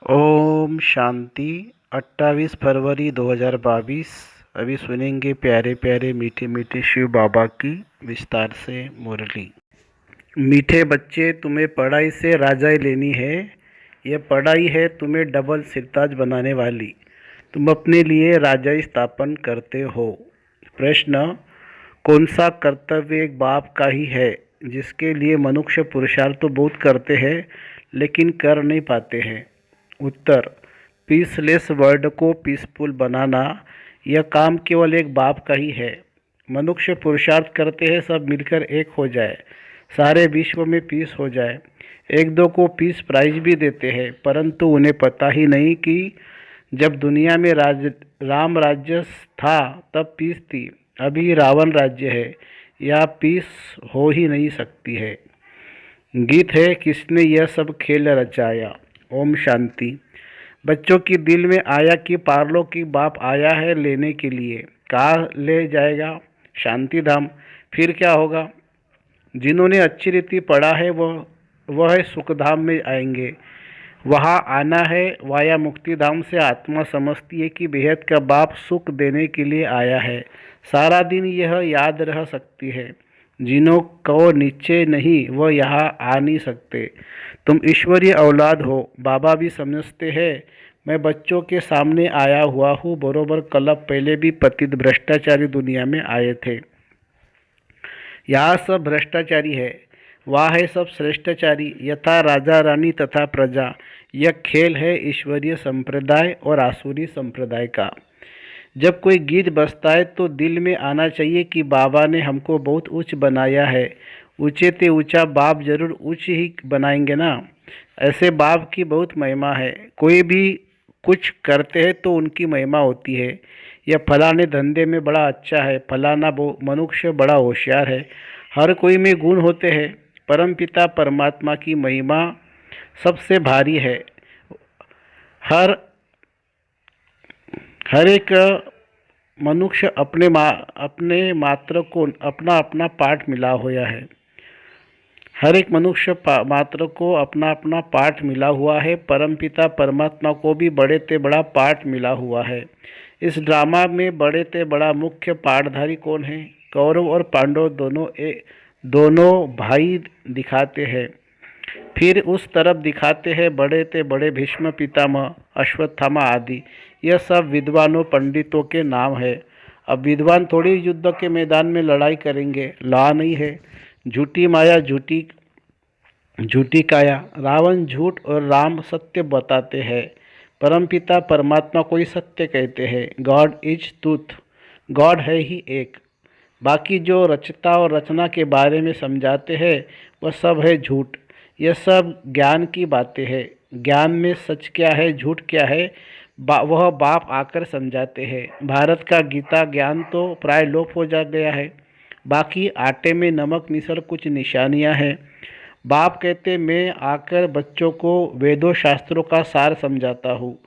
ओम शांति। 28 फरवरी 2022। अभी सुनेंगे प्यारे प्यारे मीठे मीठे शिव बाबा की विस्तार से मुरली। मीठे बच्चे, तुम्हें पढ़ाई से राजाई लेनी है। यह पढ़ाई है तुम्हें डबल सिरताज बनाने वाली। तुम अपने लिए राजाई स्थापन करते हो। प्रश्न: कौन सा कर्तव्य एक बाप का ही है जिसके लिए मनुष्य पुरुषार्थ तो बहुत करते हैं लेकिन कर नहीं पाते हैं? उत्तर: पीसलेस वर्ल्ड को पीसफुल बनाना। यह काम केवल एक बाप का ही है। मनुष्य पुरुषार्थ करते हैं सब मिलकर एक हो जाए, सारे विश्व में पीस हो जाए। एक दो को पीस प्राइज भी देते हैं, परंतु उन्हें पता ही नहीं कि जब दुनिया में राम राज्य था तब पीस थी। अभी रावण राज्य है, या पीस हो ही नहीं सकती है। गीत है, किसने यह सब खेल रचाया। ओम शांति। बच्चों की दिल में आया कि पारलो की बाप आया है लेने के लिए। कहाँ ले जाएगा? शांति धाम। फिर क्या होगा? जिन्होंने अच्छी रीति पढ़ा है वह सुखधाम में आएंगे। वहाँ आना है वाया मुक्ति धाम से। आत्मा समझती है कि बेहद का बाप सुख देने के लिए आया है। सारा दिन यह याद रह सकती है। जिन्हों को नीचे नहीं वह यहाँ आ नहीं सकते। तुम ईश्वरीय औलाद हो। बाबा भी समझते हैं। मैं बच्चों के सामने आया हुआ हूँ। बरोबर कल्प पहले भी पतित भ्रष्टाचारी दुनिया में आए थे। यहाँ सब भ्रष्टाचारी है, वहाँ है सब श्रेष्ठाचारी। यथा राजा रानी तथा प्रजा। यह खेल है ईश्वरीय संप्रदाय और आसुरी संप्रदाय का। जब कोई गीत बजता है तो दिल में आना चाहिए कि बाबा ने हमको बहुत उच्च बनाया है। ऊंचे ते ऊंचा बाप जरूर उच्च ही बनाएंगे ना। ऐसे बाप की बहुत महिमा है। कोई भी कुछ करते हैं तो उनकी महिमा होती है। यह फलाने धंधे में बड़ा अच्छा है, फलाना मनुष्य बड़ा होशियार है। हर कोई में गुण होते हैं। परमपिता परमात्मा की महिमा सबसे भारी है। हर एक मनुष्य अपने मात्र को अपना अपना पाठ मिला हुआ है। हर एक मनुष्य मात्र को अपना अपना पाठ मिला हुआ है। परमपिता परमात्मा को भी बड़े ते बड़ा पाठ मिला हुआ है। इस ड्रामा में बड़े ते बड़ा मुख्य पाठधारी कौन है? कौरव और पांडव दोनों भाई दिखाते हैं। फिर उस तरफ दिखाते हैं बड़े ते बड़े भीष्म पितामह, अश्वत्थामा आदि। यह सब विद्वानों पंडितों के नाम है। अब विद्वान थोड़ी युद्ध के मैदान में लड़ाई करेंगे, ला नहीं है। झूठी माया झूठी काया। रावण झूठ और राम सत्य बताते हैं। परमपिता परमात्मा को ही सत्य कहते हैं। God is truth. गॉड है ही एक। बाकी जो रचता और रचना के बारे में समझाते हैं वह सब है झूठ। यह सब ज्ञान की बातें हैं। ज्ञान में सच क्या है झूठ क्या है वह बाप आकर समझाते हैं। भारत का गीता ज्ञान तो प्राय लोप हो जा गया है। बाकी आटे में नमक मिसल कुछ निशानियां हैं। बाप कहते मैं आकर बच्चों को वेदों शास्त्रों का सार समझाता हूँ।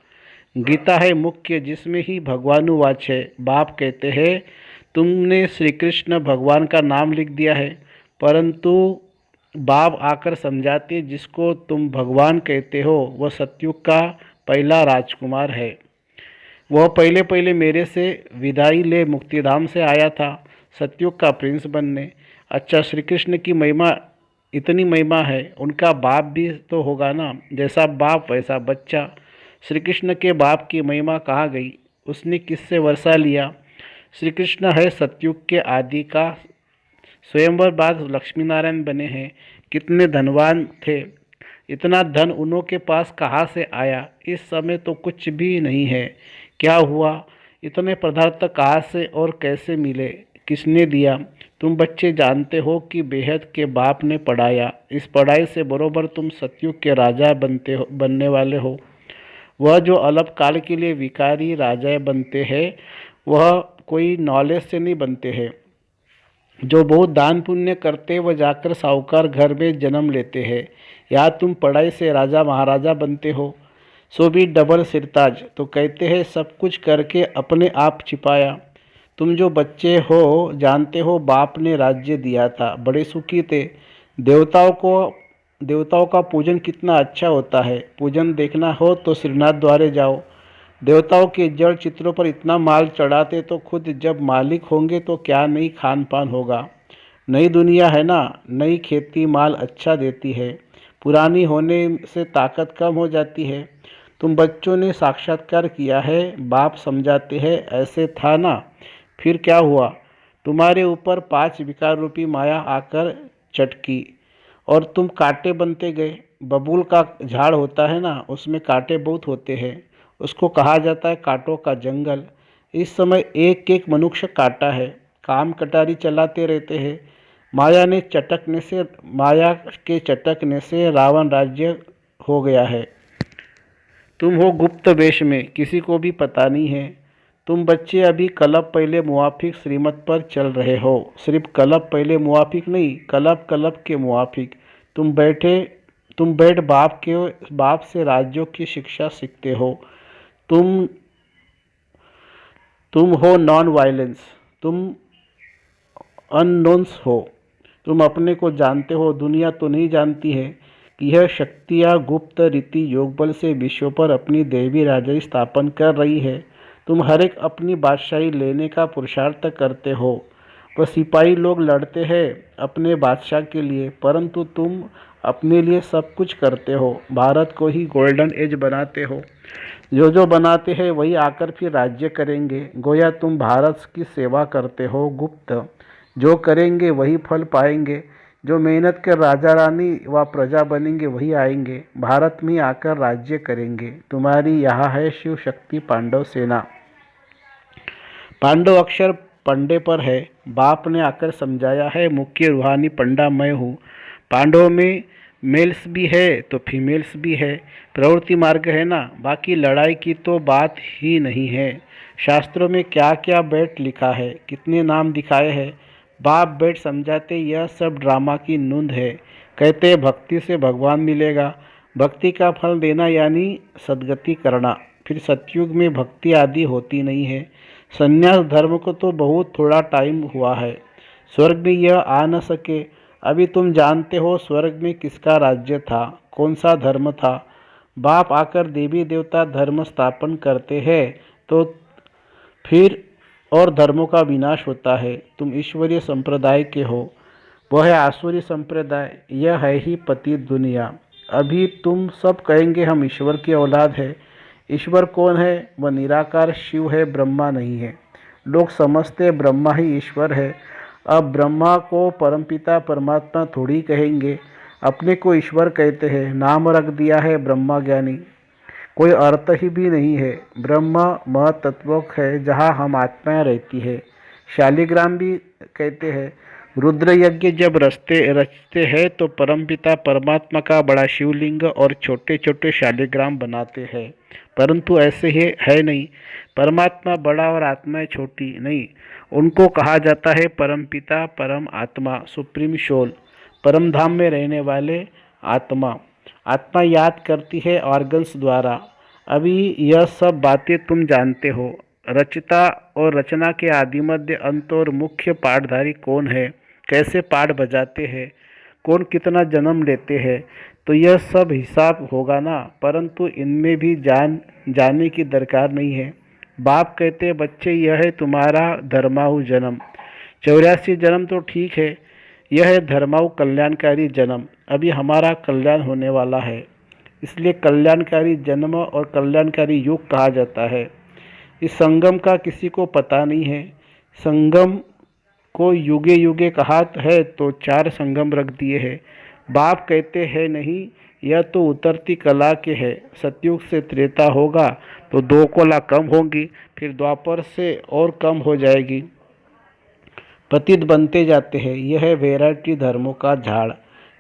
गीता है मुख्य, जिसमें ही भगवानुवाच है। बाप कहते हैं तुमने श्री कृष्ण भगवान का नाम लिख दिया है, परंतु बाप आकर समझाते जिसको तुम भगवान कहते हो वह सतयुग का पहला राजकुमार है। वह पहले पहले मेरे से विदाई ले मुक्तिधाम से आया था सतयुग का प्रिंस बनने। अच्छा, श्री कृष्ण की महिमा इतनी महिमा है, उनका बाप भी तो होगा ना। जैसा बाप वैसा बच्चा। श्री कृष्ण के बाप की महिमा कहाँ गई? उसने किससे वर्षा लिया? श्री कृष्ण है सतयुग के आदि का। स्वयंवर बाद लक्ष्मी नारायण बने हैं। कितने धनवान थे, इतना धन उन्हों के पास कहाँ से आया? इस समय तो कुछ भी नहीं है। क्या हुआ? इतने पदार्थ कहाँ से और कैसे मिले? किसने दिया? तुम बच्चे जानते हो कि बेहद के बाप ने पढ़ाया। इस पढ़ाई से बरोबर तुम सतयुग के राजा बनने वाले हो। वह जो अल्प काल के लिए विकारी राजा बनते हैं वह कोई नॉलेज से नहीं बनते हैं। जो बहुत दान पुण्य करते वह जाकर साहूकार घर में जन्म लेते हैं। या तुम पढ़ाई से राजा महाराजा बनते हो, सो भी डबल सिरताज। तो कहते हैं सब कुछ करके अपने आप छिपाया। तुम जो बच्चे हो जानते हो बाप ने राज्य दिया था, बड़े सुखी थे। देवताओं को देवताओं का पूजन कितना अच्छा होता है। पूजन देखना हो तो श्रीनाथ द्वारे जाओ। देवताओं के जड़ चित्रों पर इतना माल चढ़ाते तो खुद जब मालिक होंगे तो क्या नई खान पान होगा। नई दुनिया है ना, नई खेती माल अच्छा देती है। पुरानी होने से ताकत कम हो जाती है। तुम बच्चों ने साक्षात्कार किया है, बाप समझाते हैं ऐसे था ना। फिर क्या हुआ, तुम्हारे ऊपर 5 विकार रूपी माया आकर चटकी और तुम कांटे बनते गए। बबूल का झाड़ होता है ना, उसमें कांटे बहुत होते हैं। उसको कहा जाता है कांटों का जंगल। इस समय एक एक मनुष्य कांटा है, काम कटारी चलाते रहते हैं। माया के चटकने से रावण राज्य हो गया है। तुम हो गुप्त वेश में, किसी को भी पता नहीं है। तुम बच्चे अभी कलब पहले मुवाफिक श्रीमत पर चल रहे हो। सिर्फ कलब पहले मुवाफिक नहीं, कलब कलब के मुवाफिक। तुम बैठ बाप से राज्यों की शिक्षा सीखते हो। तुम तुम हो नॉन वायलेंस। तुम अननोन्स हो। तुम अपने को जानते हो, दुनिया तो नहीं जानती है कि यह शक्तियाँ गुप्त रीति योगबल से विश्व पर अपनी देवी राजाई स्थापन कर रही है। तुम हर एक अपनी बादशाही लेने का पुरुषार्थ करते हो। वह सिपाही लोग लड़ते हैं अपने बादशाह के लिए, परंतु तुम अपने लिए सब कुछ करते हो। भारत को ही गोल्डन एज बनाते हो। जो बनाते हैं वही आकर फिर राज्य करेंगे। गोया तुम भारत की सेवा करते हो गुप्त। जो करेंगे वही फल पाएंगे। जो मेहनत कर राजा रानी व प्रजा बनेंगे वही आएंगे, भारत में आकर राज्य करेंगे। तुम्हारी यहाँ है शिव शक्ति पांडव सेना। पांडव अक्षर पंडे पर है। बाप ने आकर समझाया है, मुख्य रूहानी पंडा मैं हूँ। पांडवों में मेल्स भी है तो फीमेल्स भी है। प्रवृत्ति मार्ग है ना, बाकी लड़ाई की तो बात ही नहीं है। शास्त्रों में क्या क्या बैठ लिखा है, कितने नाम दिखाए हैं। बाप बैठ समझाते यह सब ड्रामा की नूंद है। कहते भक्ति से भगवान मिलेगा। भक्ति का फल देना यानी सद्गति करना। फिर सतयुग में भक्ति आदि होती नहीं है। संन्यास धर्म को तो बहुत थोड़ा टाइम हुआ है। स्वर्ग में यह आ न सके। अभी तुम जानते हो स्वर्ग में किसका राज्य था, कौन सा धर्म था। बाप आकर देवी देवता धर्म स्थापन करते हैं तो फिर और धर्मों का विनाश होता है। तुम ईश्वरीय संप्रदाय के हो, वह है आसुरी संप्रदाय। यह है ही पतित दुनिया। अभी तुम सब कहेंगे हम ईश्वर की औलाद है। ईश्वर कौन है, वह निराकार शिव है, ब्रह्मा नहीं है। लोग समझते ब्रह्मा ही ईश्वर है। अब ब्रह्मा को परमपिता परमात्मा थोड़ी कहेंगे, अपने को ईश्वर कहते हैं। नाम रख दिया है ब्रह्मा ज्ञानी, कोई अर्थ ही भी नहीं है। ब्रह्म महतत्व है जहाँ हम आत्माएं रहती है। शालिग्राम भी कहते हैं, रुद्र यज्ञ जब रचते हैं तो परमपिता परमात्मा का बड़ा शिवलिंग और छोटे छोटे शालिग्राम बनाते हैं, परंतु ऐसे ही है नहीं। परमात्मा बड़ा और आत्माएं छोटी नहीं। उनको कहा जाता है परमपिता परम आत्मा, सुप्रीम सोल, परम धाम में रहने वाले आत्मा। आत्मा याद करती है ऑर्गन्स द्वारा। अभी यह सब बातें तुम जानते हो। रचता और रचना के आदि मध्य अंत और मुख्य पाठधारी कौन है, कैसे पाठ बजाते हैं, कौन कितना जन्म लेते हैं, तो यह सब हिसाब होगा ना। परंतु इनमें भी जाने की दरकार नहीं है। बाप कहते बच्चे यह है तुम्हारा धर्माहु जन्म। 84 जन्म तो ठीक है, यह है धर्माहु कल्याणकारी जन्म। अभी हमारा कल्याण होने वाला है, इसलिए कल्याणकारी जन्म और कल्याणकारी युग कहा जाता है। इस संगम का किसी को पता नहीं है। संगम को युगे युगे कहा है तो 4 संगम रख दिए हैं। बाप कहते हैं नहीं, यह तो उतरती कला के है। सतयुग से त्रेता होगा तो 2 कला कम होंगी, फिर द्वापर से और कम हो जाएगी। पतित बनते जाते हैं। यह है वैरायटी धर्मों का झाड़।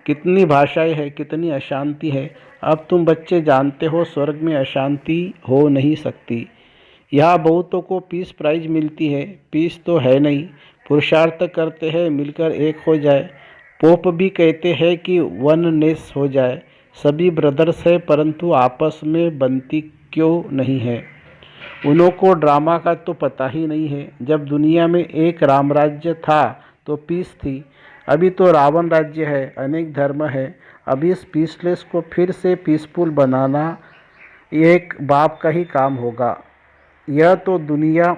कितनी भाषाएं है, कितनी अशांति है। अब तुम बच्चे जानते हो स्वर्ग में अशांति हो नहीं सकती। यहाँ बहुतों को पीस प्राइज मिलती है। पीस तो है नहीं, पुरुषार्थ करते हैं मिलकर एक हो जाए। पोप भी कहते हैं कि वननेस हो जाए। सभी ब्रदर्स है परंतु आपस में बनती क्यों नहीं है। उन्हों को ड्रामा का तो पता ही नहीं है। जब दुनिया में एक रामराज्य था तो पीस थी। अभी तो रावण राज्य है, अनेक धर्म है। अभी इस पीसलेस को फिर से पीसफुल बनाना एक बाप का ही काम होगा। यह तो दुनिया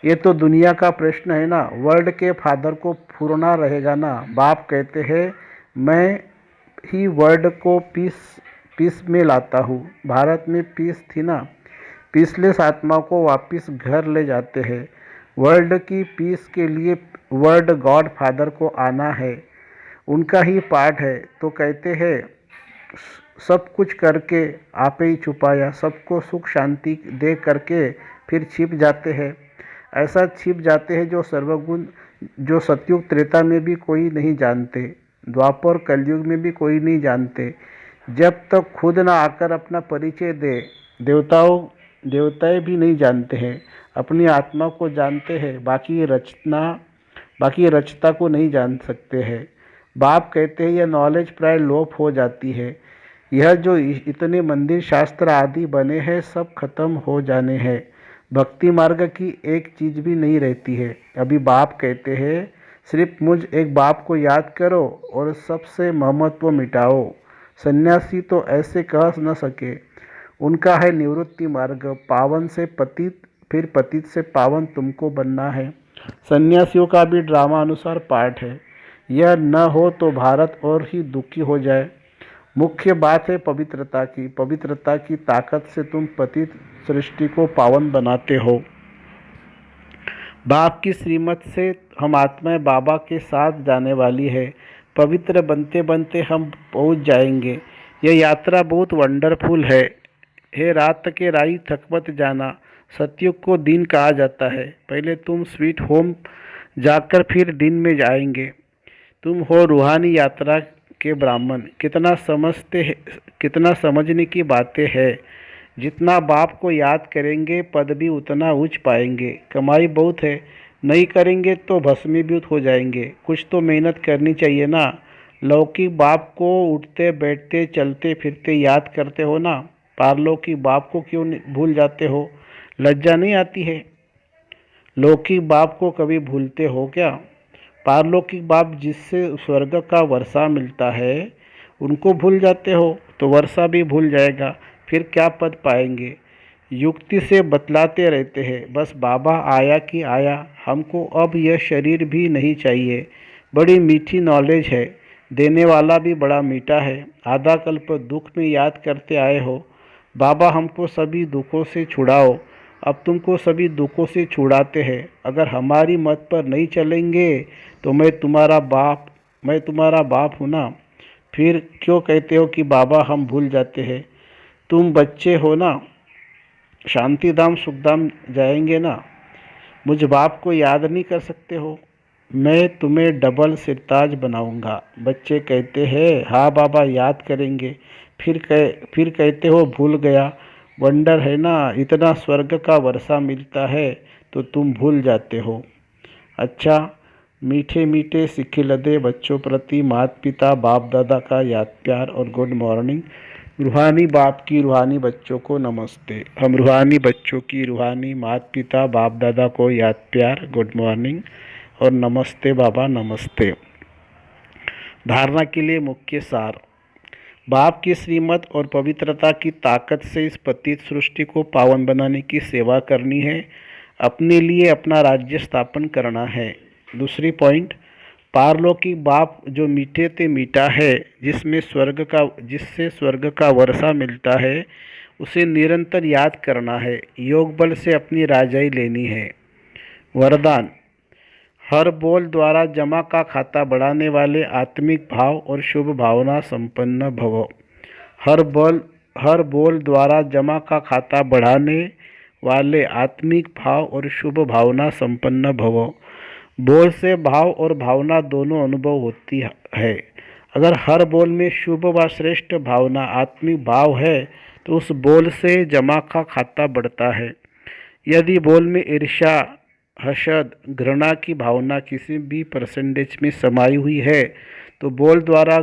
ये तो दुनिया का प्रश्न है ना। वर्ल्ड के फादर को फुरना रहेगा ना। बाप कहते हैं मैं ही वर्ल्ड को पीस पीस में लाता हूँ। भारत में पीस थी ना। पीसलेस आत्मा को वापस घर ले जाते हैं। वर्ल्ड की पीस के लिए वर्ल्ड गॉड फादर को आना है, उनका ही पार्ट है। तो कहते हैं सब कुछ करके आपे ही छुपाया, सबको सुख शांति दे करके फिर छिप जाते हैं। ऐसा छिप जाते हैं जो सर्वगुण, जो सतयुग त्रेता में भी कोई नहीं जानते, द्वापर कलयुग में भी कोई नहीं जानते। जब तक खुद ना आकर अपना परिचय दे, देवताएं भी नहीं जानते हैं। अपनी आत्मा को जानते हैं, बाकी रचता को नहीं जान सकते हैं। बाप कहते हैं यह नॉलेज प्राय लोप हो जाती है। यह जो इतने मंदिर शास्त्र आदि बने हैं सब खत्म हो जाने हैं। भक्ति मार्ग की एक चीज भी नहीं रहती है। अभी बाप कहते हैं सिर्फ मुझ एक बाप को याद करो और सबसे ममत्व मिटाओ। सन्यासी तो ऐसे कह न सके। उनका है निवृत्ति मार्ग, पावन से पतित, फिर पतित से पावन तुमको बनना है। सन्यासियों का भी ड्रामा अनुसार पाठ है। यह न हो तो भारत और ही दुखी हो जाए। मुख्य बात है पवित्रता की ताकत से तुम पतित सृष्टि को पावन बनाते हो। बाप की श्रीमत से हम आत्माएं बाबा के साथ जाने वाली है। पवित्र बनते बनते हम पहुंच जाएंगे। यह यात्रा बहुत वंडरफुल है। हे रात के राही थक मत जाना। सतयुग को दिन कहा जाता है। पहले तुम स्वीट होम जाकर फिर दिन में जाएंगे। तुम हो रूहानी यात्रा के ब्राह्मण। कितना समझने की बातें हैं। जितना बाप को याद करेंगे पद भी उतना उच्च पाएंगे। कमाई बहुत है, नहीं करेंगे तो भस्मीभूत हो जाएंगे। कुछ तो मेहनत करनी चाहिए ना। लौकिक बाप को उठते बैठते चलते फिरते याद करते हो ना। पारलौकिक बाप को क्यों भूल जाते हो? लज्जा नहीं आती है? लौकिक बाप को कभी भूलते हो क्या? पारलौकिक बाप जिससे स्वर्ग का वर्षा मिलता है उनको भूल जाते हो तो वर्षा भी भूल जाएगा। फिर क्या पद पाएंगे? युक्ति से बतलाते रहते हैं बस बाबा आया कि आया, हमको अब यह शरीर भी नहीं चाहिए। बड़ी मीठी नॉलेज है, देने वाला भी बड़ा मीठा है। आधा कल्प दुख में याद करते आए हो। बाबा हमको सभी दुखों से छुड़ाओ। अब तुमको सभी दुखों से छुड़ाते हैं। अगर हमारी मत पर नहीं चलेंगे तो मैं तुम्हारा बाप हूँ ना। फिर क्यों कहते हो कि बाबा हम भूल जाते हैं? तुम बच्चे हो ना, शांतिधाम सुखधाम जाएंगे ना। मुझ बाप को याद नहीं कर सकते हो? मैं तुम्हें डबल सिरताज बनाऊंगा। बच्चे कहते हैं हाँ बाबा याद करेंगे। फिर कहते हो भूल गया। वंडर है ना, इतना स्वर्ग का वर्षा मिलता है तो तुम भूल जाते हो। अच्छा, मीठे मीठे सिखिलदे बच्चों प्रति माता पिता बाप दादा का याद प्यार और गुड मॉर्निंग। रूहानी बाप की रूहानी बच्चों को नमस्ते। हम रूहानी बच्चों की रूहानी माता पिता बाप दादा को याद प्यार, गुड मॉर्निंग और नमस्ते बाबा, नमस्ते। धारणा के लिए मुख्य सार। बाप की श्रीमत और पवित्रता की ताकत से इस पतित सृष्टि को पावन बनाने की सेवा करनी है। अपने लिए अपना राज्य स्थापन करना है। दूसरी पॉइंट, पारलौकिक बाप जो मीठे ते मीठा है, जिससे स्वर्ग का वर्षा मिलता है, उसे निरंतर याद करना है। योग बल से अपनी राजाई लेनी है। वरदान, हर बोल द्वारा जमा का खाता बढ़ाने वाले आत्मिक भाव और शुभ भावना संपन्न भव। हर बोल द्वारा जमा का खाता बढ़ाने वाले आत्मिक भाव और शुभ भावना संपन्न भव। बोल से भाव और भावना दोनों अनुभव होती है। अगर हर बोल में शुभ व श्रेष्ठ भावना आत्मिक भाव है तो उस बोल से जमा का खाता बढ़ता है। यदि बोल में ईर्ष्या, हसद, घृणा की भावना किसी भी परसेंटेज में समाई हुई है तो बोल द्वारा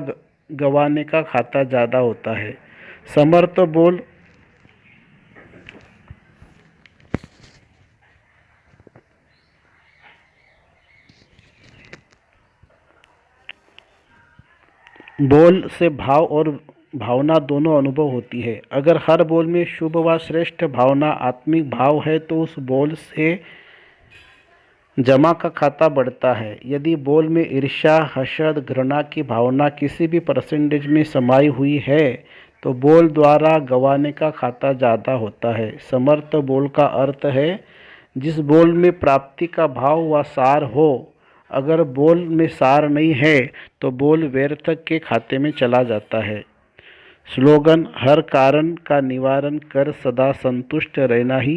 गंवाने का खाता ज़्यादा होता है। समर्थ बोल बोल से भाव और भावना दोनों अनुभव होती है। अगर हर बोल में शुभ व श्रेष्ठ भावना आत्मिक भाव है तो उस बोल से जमा का खाता बढ़ता है। यदि बोल में ईर्ष्या, हसद, घृणा की भावना किसी भी परसेंटेज में समाई हुई है तो बोल द्वारा गंवाने का खाता ज़्यादा होता है। समर्थ बोल का अर्थ है जिस बोल में प्राप्ति का भाव व सार हो। अगर बोल में सार नहीं है तो बोल व्यर्थ के खाते में चला जाता है। स्लोगन: हर कारण का निवारण कर सदा संतुष्ट रहना ही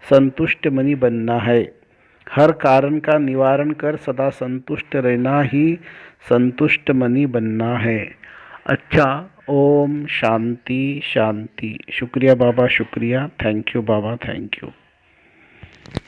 संतुष्ट मनी बनना है। हर कारण का निवारण कर सदा संतुष्ट रहना ही संतुष्ट मनी बनना है। अच्छा, ओम शांति शांति। शुक्रिया बाबा, शुक्रिया। Thank you Baba, thank you.